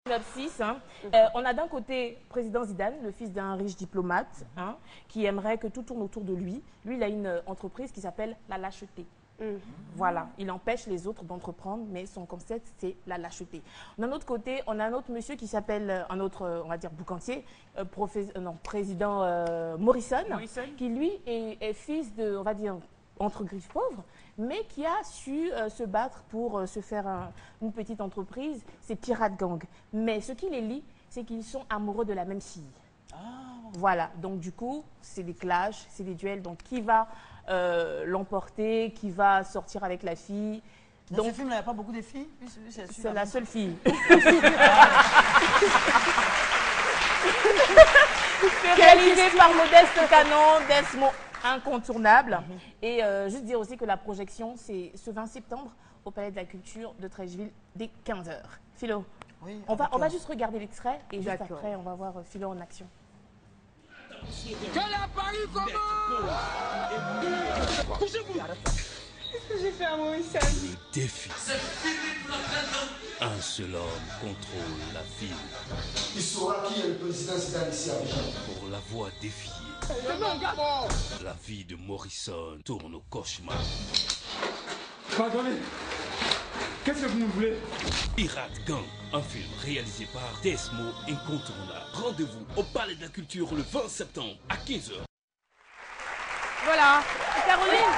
Synopsis, hein. On a d'un côté président Zidane, le fils d'un riche diplomate, hein, qui aimerait que tout tourne autour de lui. Lui, il a une entreprise qui s'appelle la lâcheté. Voilà, il empêche les autres d'entreprendre, mais son concept, c'est la lâcheté. D'un autre côté, on a un autre monsieur qui s'appelle, un autre, on va dire, boucantier, président Morrison, qui lui est fils de, on va dire, entre griffes pauvres, mais qui a su se battre pour se faire une petite entreprise, c'est Pirate Gang. Mais ce qui les lie, c'est qu'ils sont amoureux de la même fille. Voilà, donc du coup, c'est des clashs, c'est des duels, donc qui va l'emporter, qui va sortir avec la fille. Dans ce film, il n'y a pas beaucoup de filles? C'est la seule fille. C'est réalisé par Modeste Canon, Desmo incontournable. Et juste dire aussi que la projection, c'est ce 20 septembre au Palais de la Culture de Treichville dès 15 h. Philo, oui, on va juste regarder l'extrait et juste après, on va voir Philo en action. Que la Paris commence! Couchez-vous! Qu'est-ce que j'ai fait à Maurice? Le défi. Un seul homme contrôle la ville. Il saura qui est le président Zidane ici à Abidjan. Pour la voix défiée. La vie de Morrison tourne au cauchemar. Pardonnez. Qu'est-ce que vous me voulez? Pirate Gang, un film réalisé par Desmo Incontournable. Rendez-vous au Palais de la Culture le 20 septembre à 15 h. Voilà, Caroline.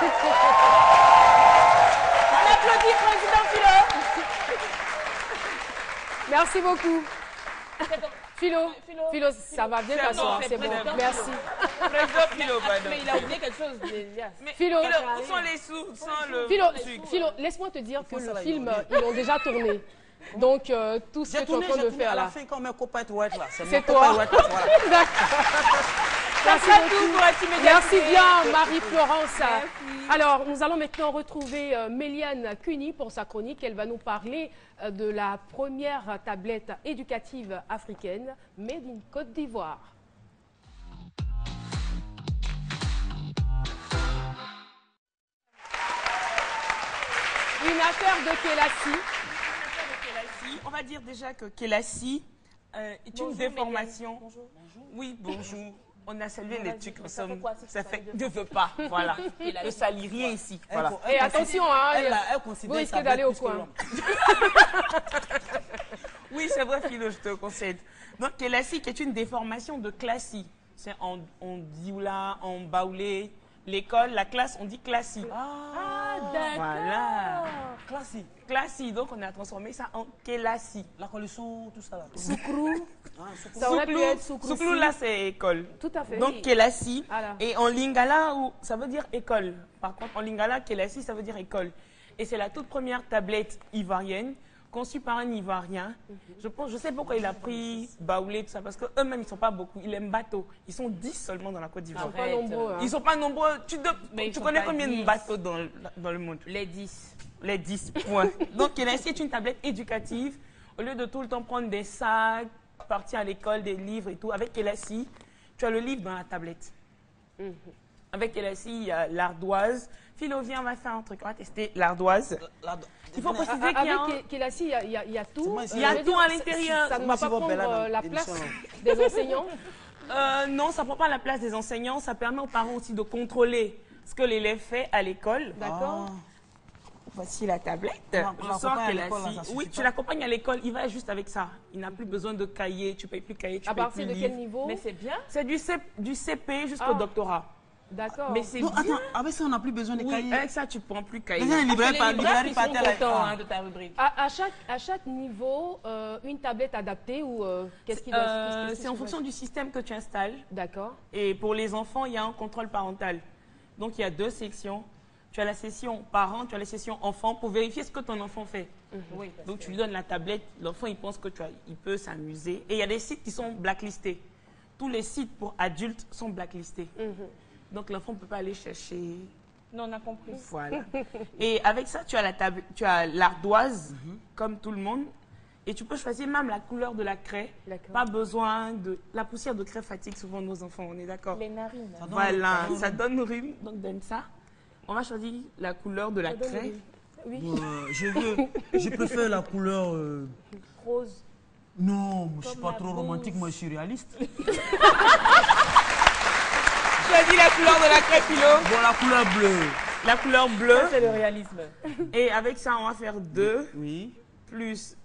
On applaudit président Philo. Merci beaucoup. Philo, ça va bien t'asseoir, c'est bon. Merci. Mais il a oublié quelque chose. Philo, où sont les sous sans le Philo, laisse-moi te dire que le film, ils l'ont déjà tourné. Donc, tout ce que tu es en train de faire là. À la fin, quand mes copains être là. C'est toi. Merci bien, Marie-Florence. Alors, nous allons maintenant retrouver Méliane Cuny pour sa chronique. Elle va nous parler de la première tablette éducative africaine, made in Côte d'Ivoire. Une affaire de Kélassi. On va dire déjà que Kélassi est une déformation. Bonjour. Oui, bonjour. On a salué les trucs ensemble. Ça fait je veux pas. Voilà. Ne salit rien ici. Voilà. Et attention, hein, vous risquez d'aller au coin. Oui, c'est vrai, Philo, je te concède. Donc, Kélassi, qui est une déformation de classi. C'est en dioula, en baoulé. L'école, la classe, on dit classi. Ah, d'accord. Voilà. Classi. Classi, donc on a transformé ça en Kélassi. La collection, tout ça là. Soukrou. Ça aurait pu être Soukrou. Soukrou, là, c'est école. Tout à fait. Donc, Kélassi. Voilà. Et en lingala, ça veut dire école. Par contre, en lingala, Kélassi, ça veut dire école. Et c'est la toute première tablette ivoirienne conçue par un Ivoirien. Je sais pourquoi il a pris Baoulé, tout ça, parce qu'eux-mêmes, ils ne sont pas beaucoup. Ils aiment bateau. Ils sont 10 seulement dans la Côte d'Ivoire. Ils ne sont pas nombreux. Hein. Ils ne sont pas nombreux. Tu connais combien de bateaux dans le monde? Les 10. Les 10 points. Donc, Kélassi est une tablette éducative. Au lieu de tout le temps prendre des sacs, partir à l'école, des livres et tout, avec Kélassi, tu as le livre dans la tablette. Avec Kélassi, il y a l'ardoise. Philo, viens, on va faire un truc. On va tester l'ardoise. Il faut préciser qu'il y a... Avec Kélassi, il y a tout. Il y a tout à l'intérieur. Ça ne va pas prendre la place des enseignants? Non, ça ne prend pas la place des enseignants. Ça permet aux parents aussi de contrôler ce que l'élève fait à l'école. D'accord. Voici la tablette. Je sors Kélassi. Oui, tu l'accompagnes à l'école. Il va juste avec ça. Il n'a plus besoin de cahier. Tu ne payes plus cahier. À partir de quel niveau? Mais c'est bien. C'est du CP jusqu'au doctorat. D'accord. Mais c'est bien. Attends, avec ça, on n'a plus besoin de cahiers. Avec ça, tu ne prends plus cahier. Les libraires Ils sont contents de ta rubrique. À chaque niveau, une tablette adaptée ou qu'est-ce qui doit c'est en fonction du système que tu installes. D'accord. Et pour les enfants, il y a un contrôle parental. Donc, il y a 2 sections. Tu as la session parents, tu as la session enfants pour vérifier ce que ton enfant fait. Oui, donc, tu lui donnes la tablette. L'enfant, il pense il peut s'amuser. Et il y a des sites qui sont blacklistés. Tous les sites pour adultes sont blacklistés. Donc, l'enfant ne peut pas aller chercher. Non, on a compris. Voilà. Et avec ça, tu as l'ardoise, comme tout le monde. Et tu peux choisir même la couleur de la craie. Pas besoin de... La poussière de craie fatigue souvent nos enfants, on est d'accord? Les narines. Voilà, ça donne rhume. Donc, donne ça. On va choisir la couleur de la craie. Oui. Je préfère la couleur... Rose. Non, moi, je suis pas trop romantique, moi je suis réaliste. Tu as dit la couleur de la crêpe, Philo? Bon, la couleur bleue. La couleur bleue. C'est le réalisme. Et avec ça, on va faire 2 Oui. plus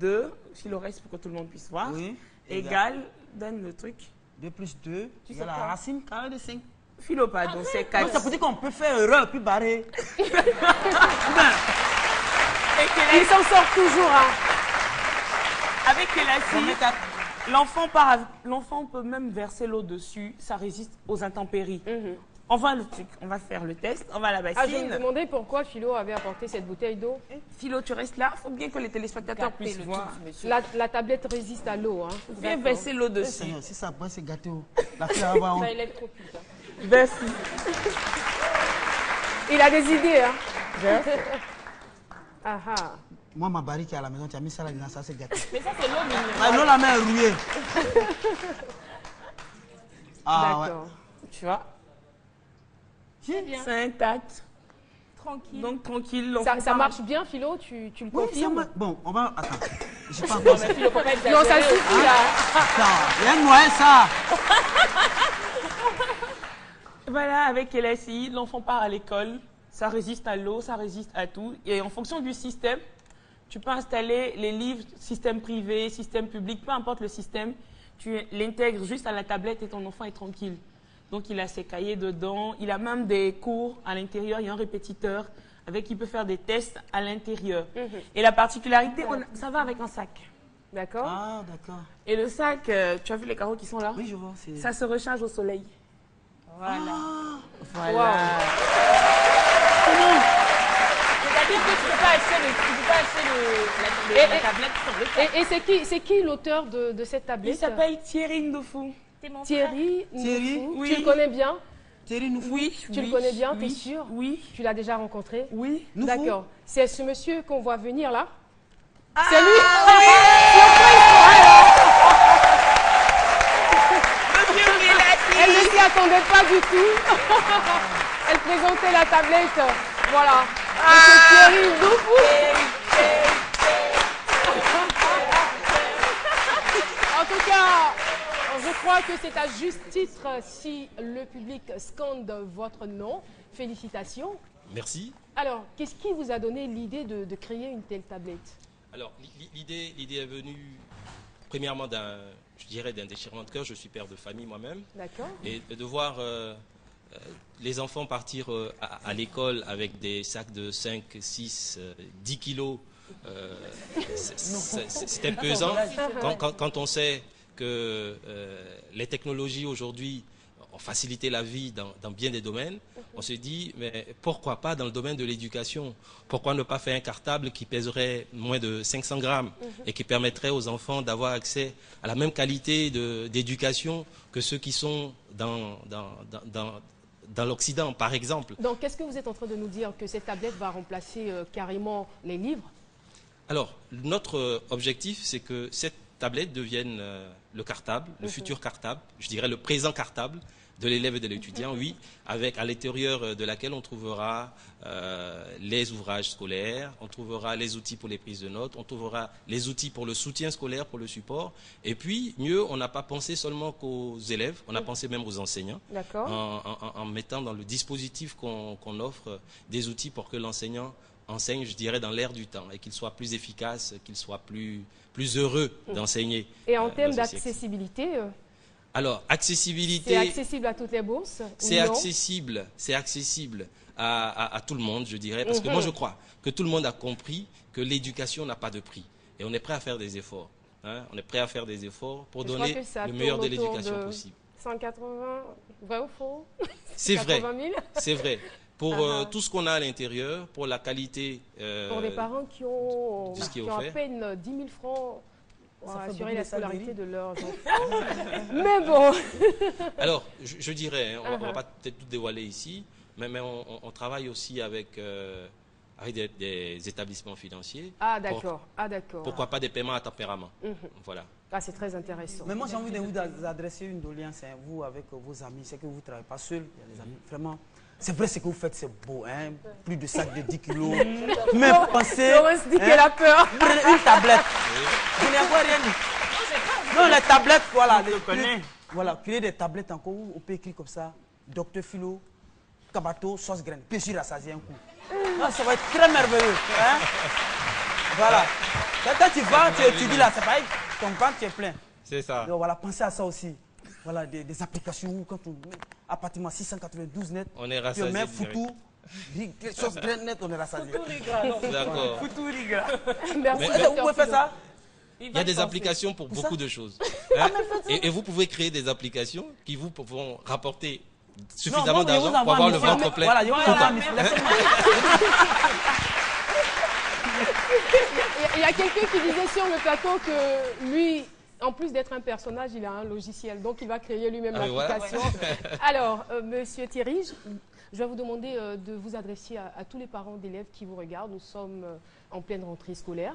2, si le reste pour que tout le monde puisse voir. Oui. Égal, donne le truc. 2 plus 2, Tu égale sais la pas. racine carrée de 5. Philo, pardon, c'est Donc 4. ça veut dire qu'on peut faire erreur puis barrer. Il s'en sort toujours. Hein. Avec l'élastique, l'enfant peut même verser l'eau dessus, ça résiste aux intempéries. On va faire le test, on va à la Ah, je me bassine. demandais pourquoi Philo avait apporté cette bouteille d'eau. Philo, tu restes là, il faut bien que les téléspectateurs Gâtez puissent le voir. truc, monsieur. La tablette résiste à l'eau. Hein. Viens verser l'eau dessus. Seigneur, si ça après c'est gâté. La fille va avoir Ça honte. électrocute. Hein. Verse. Il a des idées. Hein. Verse. Ah, ah. Moi, ma barrique à la maison, tu as mis ça là-dedans, ça c'est gâté. Mais ça, c'est l'eau minérale. Ah, l'eau, la main est rouillée. Ah, ouais. D'accord. Tu vois, Bien. c'est intact. Tranquille. Donc tranquille. Ça marche bien, Philo, tu le Oui, ça confirmes? marche. Bon, on va. Attends. J'ai pas Non, encore. mais Philo, faut pas exagérer. Non, ça suffit là. Attends, il y a une noyelle, ça. Voilà, avec LSI, l'enfant part à l'école, ça résiste à l'eau, ça résiste à tout. Et en fonction du système, tu peux installer les livres, système privé, système public, peu importe le système, tu l'intègres juste à la tablette et ton enfant est tranquille. Donc il a ses cahiers dedans, il a même des cours à l'intérieur, il y a un répétiteur avec qui il peut faire des tests à l'intérieur. Et la particularité, ça va avec un sac. D'accord. Ah, d'accord. Et le sac, tu as vu les carreaux qui sont là? Oui, je vois. C'est... Ça se recharge au soleil. Voilà. Voilà. C'est-à-dire que tu ne peux pas acheter, la tablette sur le sac. Et c'est qui l'auteur de cette tablette? Il s'appelle Thierry Ndoufou. C'est mon frère. Thierry. Thierry, Ndoufou. oui. Tu le connais bien? Thierry Ndoufou. Oui. Tu le connais bien, t'es oui, sûr? Oui. Tu l'as déjà rencontré? Oui. Ndoufou. D'accord. C'est ce monsieur qu'on voit venir là? Ah, C'est lui? Elle ne s'y attendait pas du tout. Elle présentait la tablette. Voilà. Monsieur Thierry Ndoufou. En tout cas, je crois que c'est à juste titre si le public scande votre nom. Félicitations. Merci. Alors, qu'est-ce qui vous a donné l'idée de créer une telle tablette? Alors, l'idée est venue premièrement d'un déchirement de cœur. Je suis père de famille moi-même. D'accord. Et de voir les enfants partir à l'école avec des sacs de 5, 6, 10 kilos, c'était pesant. Quand on sait que les technologies aujourd'hui ont facilité la vie dans bien des domaines, on se dit, mais pourquoi pas dans le domaine de l'éducation? Pourquoi ne pas faire un cartable qui pèserait moins de 500 grammes et qui permettrait aux enfants d'avoir accès à la même qualité d'éducation que ceux qui sont dans l'Occident, par exemple? Donc, qu'est-ce que vous êtes en train de nous dire? Que cette tablette va remplacer carrément les livres? Alors, notre objectif, c'est que cette tablette devienne le cartable, le futur cartable, je dirais le présent cartable de l'élève et de l'étudiant, oui, avec à l'intérieur de laquelle on trouvera les ouvrages scolaires, on trouvera les outils pour les prises de notes, on trouvera les outils pour le soutien scolaire, pour le support. Et puis, mieux, on n'a pas pensé seulement qu'aux élèves, on a pensé même aux enseignants, en mettant dans le dispositif qu'on offre des outils pour que l'enseignant enseigne, je dirais, dans l'air du temps et qu'il soit plus efficace, qu'il soit plus heureux d'enseigner. Et en termes d'accessibilité alors, accessibilité... C'est accessible à toutes les bourses? C'est accessible à tout le monde, je dirais, parce que moi je crois que tout le monde a compris que l'éducation n'a pas de prix. Et on est prêt à faire des efforts. Hein, on est prêt à faire des efforts pour donner le meilleur de l'éducation possible. 180, vrai ou faux? C'est vrai, 80 000? c'est vrai. Pour tout ce qu'on a à l'intérieur, pour la qualité... pour des parents qui ont à peine 10 000 francs pour assurer la scolarité de leurs enfants. Mais bon. Alors, je dirais, on ne va pas peut-être tout dévoiler ici, mais on travaille aussi avec des établissements financiers. Ah, d'accord. Pourquoi pas des paiements à tempérament. Voilà. Ah, c'est très intéressant. Mais moi, j'ai envie de vous adresser une doléance, hein, vous, avec vos amis. C'est que vous ne travaillez pas seul. Il y a des amis. Vraiment, C'est vrai, ce que vous faites, c'est beau, hein. Plus de sacs de 10 kilos. Mais pensez... Laurence dit qu'elle a peur. Prenez une tablette. Je n'ai encore rien dit. Non, les tablettes, voilà. Voilà, créer des tablettes encore où on peut écrire comme ça. Docteur Philo, Kabato, sauce graine. Péchir rassasié un coup. Non, ça va être très merveilleux. Hein? Voilà. Quand tu vas, tu étudies là, c'est pareil. Ton ventre, tu es plein. C'est ça. Donc voilà, pensez à ça aussi. Voilà, des applications où quand on met appartement 692 net, on est rassasié. tu mets foutou, sauce graine net, on est rassasié. D'accord. Foutou riga. Merci. Vous pouvez faire ça? Il y a des applications pour beaucoup de choses. Hein? Et vous pouvez créer des applications qui vous vont rapporter suffisamment d'argent pour avoir le ventre plein. Voilà, il y a quelqu'un qui disait sur le plateau que lui, en plus d'être un personnage, il a un logiciel. Donc, il va créer lui-même l'application. Voilà. Alors, monsieur Thierry, je vais vous demander de vous adresser à tous les parents d'élèves qui vous regardent. Nous sommes en pleine rentrée scolaire.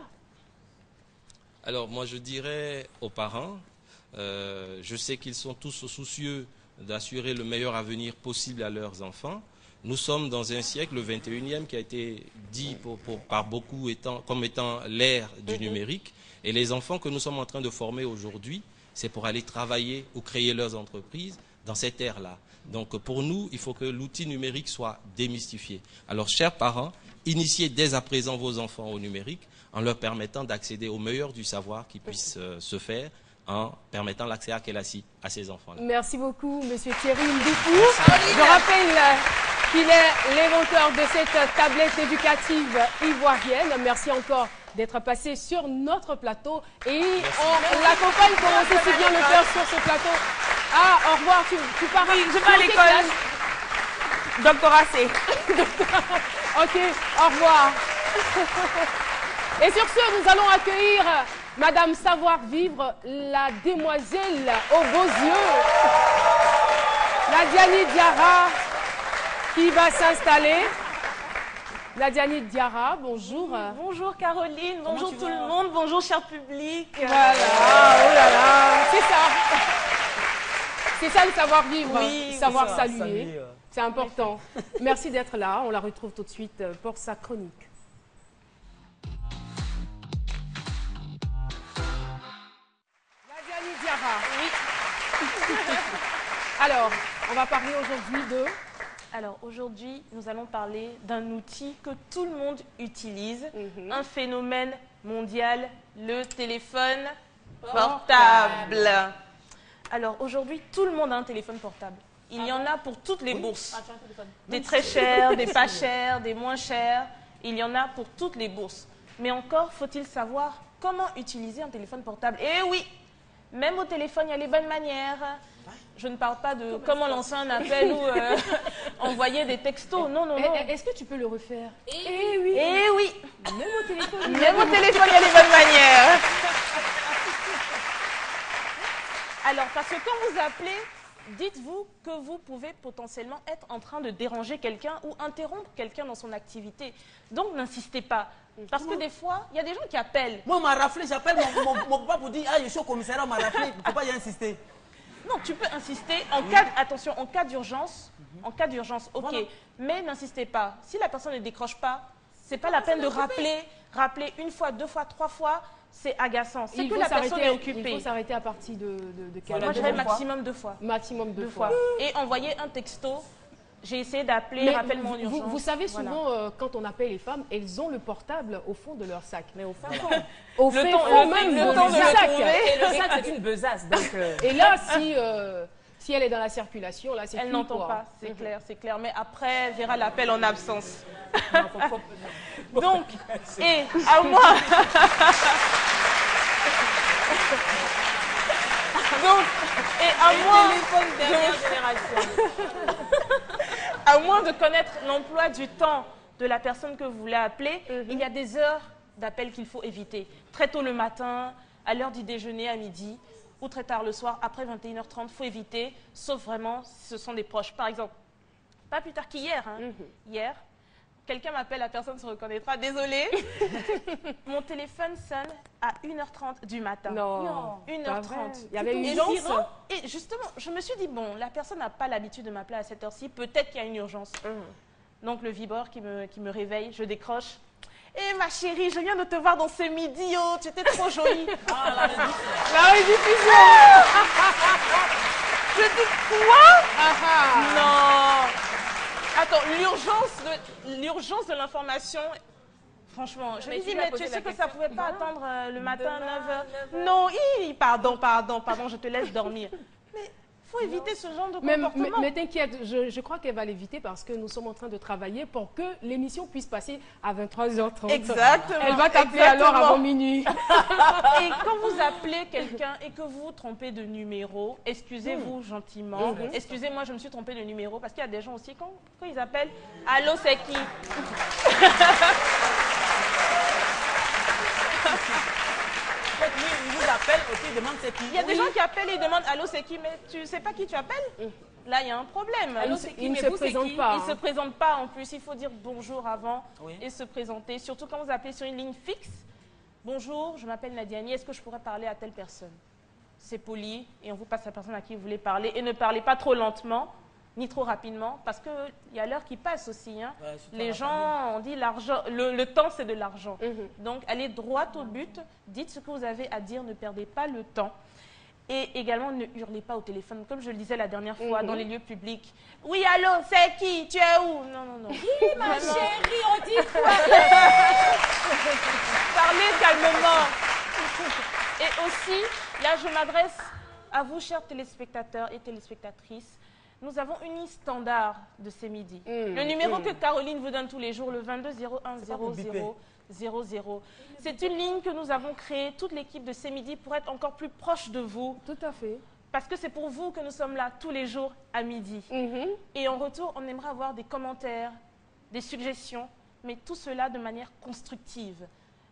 Alors, moi, je dirais aux parents, je sais qu'ils sont tous soucieux d'assurer le meilleur avenir possible à leurs enfants. Nous sommes dans un siècle, le 21e, qui a été dit par beaucoup comme étant l'ère du numérique. Et les enfants que nous sommes en train de former aujourd'hui, c'est pour aller travailler ou créer leurs entreprises dans cette ère-là. Donc, pour nous, il faut que l'outil numérique soit démystifié. Alors, chers parents, initiez dès à présent vos enfants au numérique en leur permettant d'accéder au meilleur du savoir qui puisse se faire en permettant l'accès à Kelassi à ces enfants-là. Merci beaucoup, monsieur Thierry Ndoupou. Je rappelle qu'il est l'inventeur de cette tablette éducative ivoirienne. Merci encore d'être passé sur notre plateau. Et on l'accompagne comme on sait si bien le faire sur ce plateau. Ah, au revoir, tu pars. Oui, je vais à l'école. Doctorat C. Ok, au revoir. Et sur ce, nous allons accueillir Madame Savoir-Vivre, la demoiselle aux beaux yeux, Nadiani Diarra, qui va s'installer. Nadiani Diarra, bonjour. Bonjour Caroline, bonjour tout le monde, bonjour cher public. Voilà, oh là là, c'est ça. C'est ça le savoir-vivre, oui, savoir saluer. C'est important. Merci d'être là, on la retrouve tout de suite pour sa chronique. Nadiani Diarra. Oui. Alors, on va parler aujourd'hui de... Alors aujourd'hui, nous allons parler d'un outil que tout le monde utilise, un phénomène mondial, le téléphone portable. Alors aujourd'hui, tout le monde a un téléphone portable. Il y en a pour toutes les bourses. Des très chers, des pas chers, des moins chers. Il y en a pour toutes les bourses. Mais encore, faut-il savoir comment utiliser un téléphone portable. Et oui, même au téléphone, il y a les bonnes manières. Je ne parle pas de comment lancer un appel ou envoyer des textos. Non, non, non. Est-ce que tu peux le refaire? Eh oui. Eh oui. Même au téléphone, il y a les bonnes manières. Alors, parce que quand vous appelez, dites-vous que vous pouvez potentiellement être en train de déranger quelqu'un ou interrompre quelqu'un dans son activité. Donc, n'insistez pas. Parce que des fois, il y a des gens qui appellent. Moi, on m'a raflé, j'appelle mon papa pour dire « Ah, je suis au commissariat, on m'a raflé. » Il ne faut pas y insister. Non, tu peux insister en cas, attention, en cas d'urgence, ok, voilà. Mais n'insistez pas. Si la personne ne décroche pas, c'est pas la peine de rappeler une fois, deux fois, trois fois, c'est agaçant. C'est que la personne est occupée. Il faut s'arrêter à partir de quelle heure? Moi, je dirais maximum 2 fois. Maximum deux 2 fois. Et envoyer un texto. J'ai essayé d'appeler, rappelle-moi en urgence. Vous savez, souvent, quand on appelle les femmes, elles ont le portable au fond de leur sac. Mais au fond, au fond même de leur sac. Et le sac, c'est une besace. Donc, Et là, si elle est dans la circulation, là, c'est elle n'entend pas, c'est clair, c'est clair. Mais après, elle verra l'appel en absence. Donc, et à moi... Donc, et à moins de connaître l'emploi du temps de la personne que vous voulez appeler, il y a des heures d'appel qu'il faut éviter. Très tôt le matin, à l'heure du déjeuner, à midi, ou très tard le soir, après 21h30, il faut éviter, sauf vraiment si ce sont des proches. Par exemple, pas plus tard qu'hier, hier, Quelqu'un m'appelle, la personne se reconnaîtra. Désolée. Mon téléphone sonne à 1h30 du matin. Non. 1h30. Il y avait une Et urgence. Et justement, je me suis dit, bon, la personne n'a pas l'habitude de m'appeler à cette heure-ci. Peut-être qu'il y a une urgence. Donc, le vibreur qui me réveille, je décroche. Eh ma chérie, je viens de te voir dans ce midi, oh, tu étais trop jolie. La rediffusion. Je dis quoi? Non. Attends, l'urgence de l'information, franchement, je me dis, mais tu sais que ça ne pouvait pas attendre le matin à 9h. Non, pardon, je te laisse dormir. Mais il faut éviter ce genre de comportement. Mais t'inquiète, je crois qu'elle va l'éviter parce que nous sommes en train de travailler pour que l'émission puisse passer à 23h30. Exactement. Elle va t'appeler alors avant minuit. Et quand vous appelez quelqu'un et que vous vous trompez de numéro, excusez-vous gentiment. Excusez-moi, je me suis trompée de numéro parce qu'il y a des gens aussi, quand ils appellent, allô, c'est qui? Il vous appelle, ok, il demande c'est qui. Il y a des gens qui appellent et demandent allô, c'est qui, mais tu sais pas qui tu appelles? Là, il y a un problème. Allô, c'est qui? Il ne se présente pas. Il ne se présente pas en plus. Il faut dire bonjour avant et se présenter. Surtout quand vous appelez sur une ligne fixe. Bonjour, je m'appelle Nadiani. Est-ce que je pourrais parler à telle personne? C'est poli et on vous passe la personne à qui vous voulez parler. Et ne parlez pas trop lentement ni trop rapidement parce qu'il y a l'heure qui passe aussi. Hein. Ouais, les gens, on dit l'argent, le temps c'est de l'argent. Donc allez droit au but, dites ce que vous avez à dire, ne perdez pas le temps. Et également ne hurlez pas au téléphone, comme je le disais la dernière fois dans les lieux publics. Oui, allô, c'est qui? Tu es où? Non. Oui, ma chérie, on dit quoi? Parlez calmement. Et aussi, là je m'adresse à vous, chers téléspectateurs et téléspectatrices. Nous avons une ligne standard de ces midis. Le numéro que Caroline vous donne tous les jours, le 22 01 00 00. C'est une ligne que nous avons créée, toute l'équipe de ces midis, pour être encore plus proche de vous. Tout à fait. Parce que c'est pour vous que nous sommes là tous les jours à midi. Et en retour, on aimerait avoir des commentaires, des suggestions, mais tout cela de manière constructive.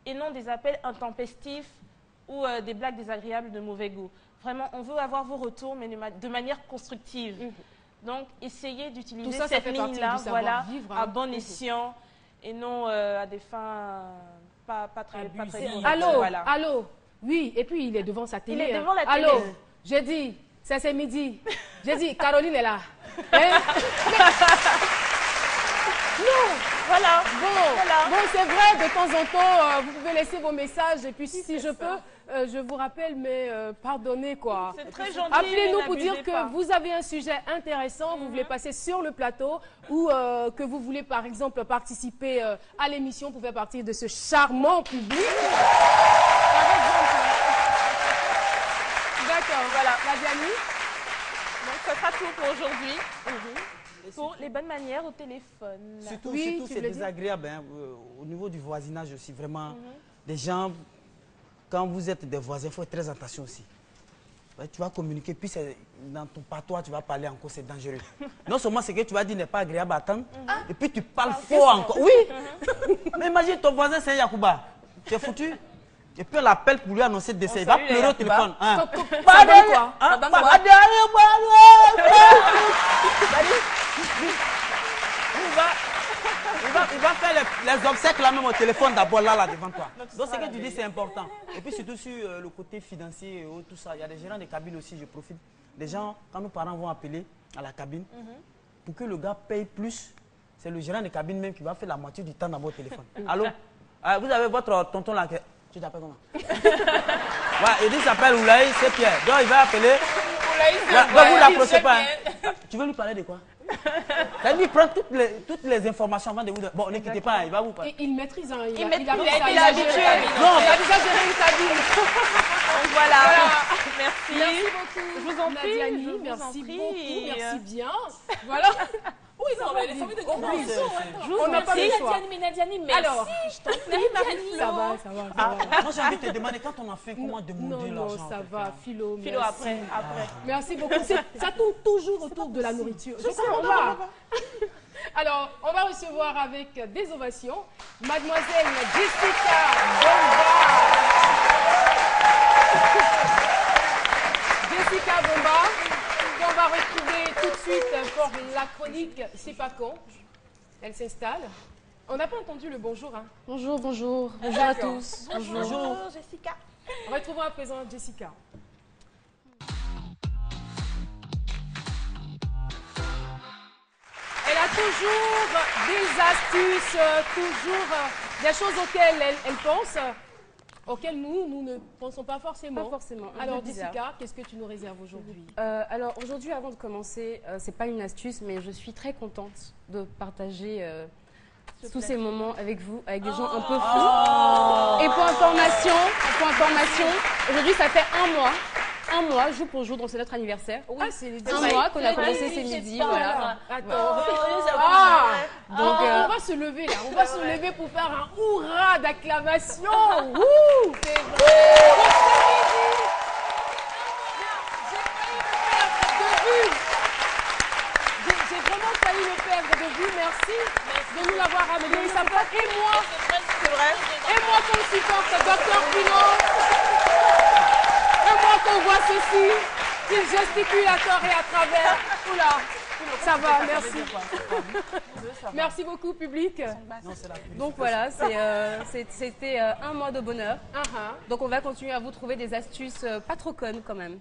Et non des appels intempestifs ou des blagues désagréables de mauvais goût. Vraiment, on veut avoir vos retours, mais de manière constructive. Donc, essayez d'utiliser cette ligne-là, voilà, à bon escient et non à des fins pas très bonnes. Allô, voilà. Allô, oui, et puis il est devant sa télé. Il est devant la télé. Allô, j'ai dit, c'est midi. J'ai dit, Caroline est là. Hein? Non, voilà. Bon, c'est vrai, de temps en temps, vous pouvez laisser vos messages et puis si je peux, je vous rappelle, mais pardonnez quoi. C'est très gentil. Appelez-nous pour dire que vous avez un sujet intéressant, vous voulez passer sur le plateau ou que vous voulez par exemple participer à l'émission, vous pouvez partir de ce charmant public. Par exemple. D'accord, voilà, Nadiani. Donc, ça sera tout pour aujourd'hui. Pour les bonnes manières au téléphone. Surtout c'est désagréable hein, au niveau du voisinage aussi. Vraiment, des gens, quand vous êtes des voisins, il faut être très attention aussi. Ouais, tu vas communiquer, puis dans ton patois, tu vas parler encore, c'est dangereux. Non seulement ce que tu vas dire n'est pas agréable à attendre, et puis tu parles fort encore. Oui, mais imagine ton voisin, c'est Yacouba. Tu es foutu. Et puis on l'appelle pour lui annoncer le décès. Il va pleurer au téléphone. Ça donne quoi? Il va faire les obsèques là même au téléphone d'abord là devant toi. Donc ce que tu dis c'est important. Et puis surtout sur le côté financier et tout ça, il y a des gérants de cabine aussi, je profite. Des gens, quand nos parents vont appeler à la cabine, pour que le gars paye plus, c'est le gérant de cabine même qui va faire la moitié du temps dans votre téléphone. Allô? Vous avez votre tonton là, tu t'appelles comment? Ouais, il s'appelle Oulaï, c'est Pierre. Donc il va appeler. Donc vous ne l'approchez pas. Hein. Tu veux lui parler de quoi? Il prend toutes les informations avant de vous dire. Bon, ne quittez pas, il va vous parler. Il maîtrise, hein, il a été habitué. Non, il a déjà géré une cabine. Voilà. Merci. Merci beaucoup. Je vous en prie. Nadiani, merci beaucoup. Merci bien. Voilà. Oui, non, mais les familles de gros on n'a pas le choix. Nadiani, merci. Alors, je t'en prie, ça va. Moi, j'ai envie de te demander, quand on a fait, comment demander l'argent? Non, ça va, Philo, Philo, après. Merci beaucoup. Ça tourne toujours autour de la nourriture. Je sais, on va. Alors, on va recevoir avec des ovations Mademoiselle Jessica Bomba. Jessica Bomba, qu'on va retrouver tout de suite pour la chronique C'est pas con. Elle s'installe. On n'a pas entendu le bonjour. Hein. Bonjour, bonjour. Bonjour à tous. Bonjour, Jessica. On va retrouver à présent Jessica. Elle a toujours des astuces, toujours des choses auxquelles elle pense, auxquelles nous ne pensons pas forcément. Pas forcément. Alors Jessica, qu'est-ce que tu nous réserves aujourd'hui? Alors aujourd'hui, avant de commencer, c'est pas une astuce, mais je suis très contente de partager tous ces moments avec vous, avec des gens un peu fous. Et pour information, aujourd'hui ça fait un mois, jour pour jour, donc c'est notre anniversaire. Oui, c'est un mois qu'on a commencé ce midi, voilà. Attends. Donc, on va se lever là, on va se lever pour faire un hurrah d'acclamation. C'est J'ai vraiment failli le perdre de vue, merci de nous l'avoir amené. Et moi, C'est vrai. et moi qu'on supporte, Dr Philo. Et moi qu'on voit ceci, qu'il gesticule à tort et à travers. Oula, ça va, merci. Merci beaucoup, public. Donc voilà, c'était un mois de bonheur. Donc on va continuer à vous trouver des astuces pas trop connes quand même.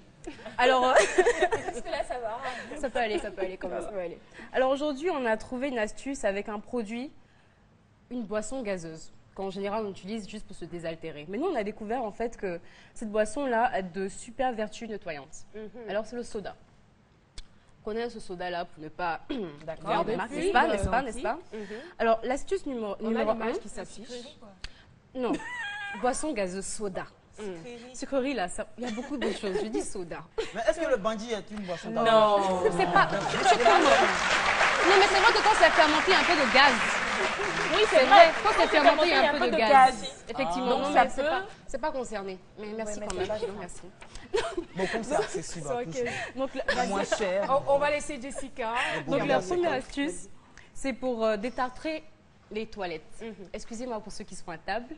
Alors, Parce que là, ça va. ça peut aller quand même. Ça peut aller. Alors aujourd'hui, on a trouvé une astuce avec un produit, une boisson gazeuse, qu'en général on utilise juste pour se désaltérer. Mais nous, on a découvert en fait que cette boisson-là a de super vertus nettoyantes. Alors c'est le soda. On connaît ce soda-là pour ne pas faire de marque, n'est-ce pas? Alors l'astuce numéro On a 1, l'image qui s'affiche. non, boisson gazeuse soda. Sucrerie là, il y a beaucoup de choses. Je dis soda. Mais est-ce que le bandit est une boisson? Non, c'est pas. Non, mais c'est vrai que quand ça fermente un peu de gaz. Oui, C'est vrai, quand ça fermente un peu de gaz. Effectivement, Donc non, ça mais peut. c'est pas concerné. Mais merci quand même. Merci. Bon, comme c'est accessible à tous. Donc, Moins cher. On va laisser Jessica. donc la première astuce, c'est pour détartrer les toilettes. Excusez-moi pour ceux qui sont à table.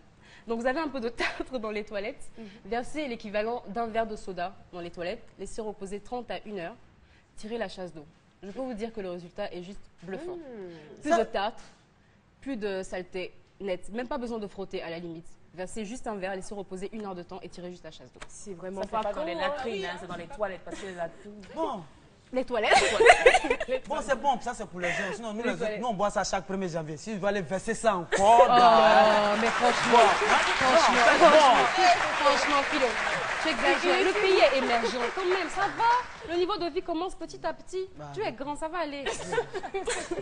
Donc vous avez un peu de tartre dans les toilettes. Versez l'équivalent d'un verre de soda dans les toilettes. Laissez reposer 30 à 1 heure. Tirez la chasse d'eau. Je peux vous dire que le résultat est juste bluffant. Plus de tartre, plus de saleté nette. Même pas besoin de frotter à la limite. Versez juste un verre, laissez reposer 1 heure de temps et tirez juste la chasse d'eau. C'est vraiment Ça fait pas dans les latrines, hein, c'est dans les toilettes parce que les latrines. Bon, Les toilettes. bon c'est bon, ça c'est pour les jeunes. Sinon, nous, toilettes. nous on boit ça chaque 1er janvier. Si je dois aller verser ça encore, Oh, mais franchement, franchement, Philo, tu exagères. Le pays est émergent quand même, ça va. Le niveau de vie commence petit à petit. Tu es grand, ça va aller.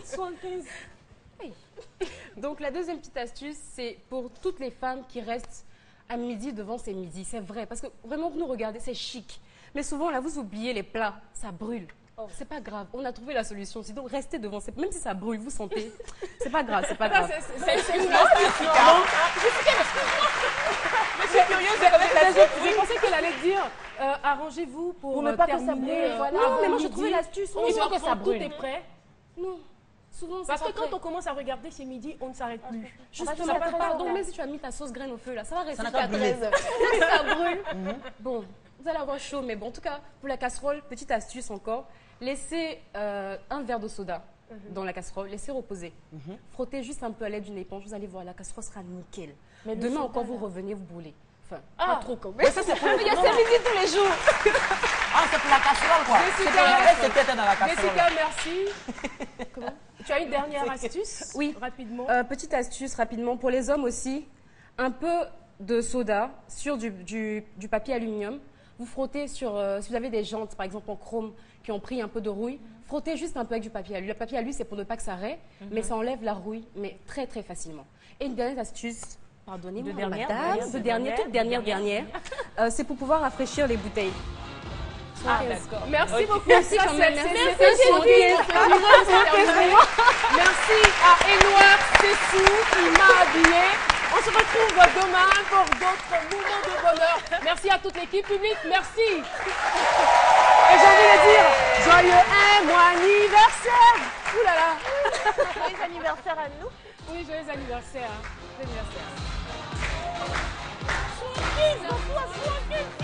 75. Oui. Donc la deuxième petite astuce, c'est pour toutes les femmes qui restent à midi devant ces midis. C'est vrai, parce que vraiment, vous nous regardez, c'est chic. Mais souvent, là, vous oubliez les plats, ça brûle. C'est pas grave, on a trouvé la solution. Sinon, restez devant, même si ça brûle, vous sentez. C'est pas grave, c'est pas grave. C'est une astuce, non? Je suis curieuse. J'ai pensé qu'elle allait dire arrangez-vous pour ne pas que ça terminer. brûle, voilà. Non, mais moi, j'ai trouvé l'astuce. Il faut que ça brûle. Tout est prêt. Non, souvent, Parce c'est que pas quand prêt. on commence à regarder ces midis, on ne s'arrête plus. Justement, pardon, même si tu as mis ta sauce graine au feu, là, ça va rester n'a jusqu'à qu'à brûler. 13 heures. Même si ça brûle. Bon, vous allez avoir chaud, mais bon, en tout cas, pour la casserole, petite astuce encore, laissez un verre de soda dans la casserole, laissez reposer. Frottez juste un peu à l'aide d'une éponge, vous allez voir, la casserole sera nickel. Mais le Demain soda, encore, vous là. revenez, vous brûlez. Enfin, pas trop quand même. Mais ça c'est pour Il y a ces midi tous les jours. Ah, c'est pour la casserole quoi. Jessica, Dans la casserole. Jessica, merci. Comment? Tu as une dernière astuce? Oui. Rapidement. Petite astuce rapidement, pour les hommes aussi, un peu de soda sur du papier aluminium. Vous frottez sur, si vous avez des jantes par exemple en chrome qui ont pris un peu de rouille, frottez juste un peu avec du papier alu. Le papier alu c'est pour ne pas que ça raie, mais ça enlève la rouille, mais très très facilement. Et une dernière astuce, pardonnez-moi madame, toute dernière, c'est pour pouvoir rafraîchir les bouteilles. Ah, d'accord. Merci beaucoup. Merci Ça, quand même. c'est- Merci. c'est- Merci à Éloire Cessou qui m'a habillée. On se retrouve demain pour d'autres moments de bonheur. Merci à toute l'équipe publique. Merci. Et j'ai envie de dire joyeux anniversaire. Ouh là là. Joyeux anniversaire à nous. Oui, joyeux anniversaire. Joyeux anniversaire. Sois-qu'il, sois-qu'il.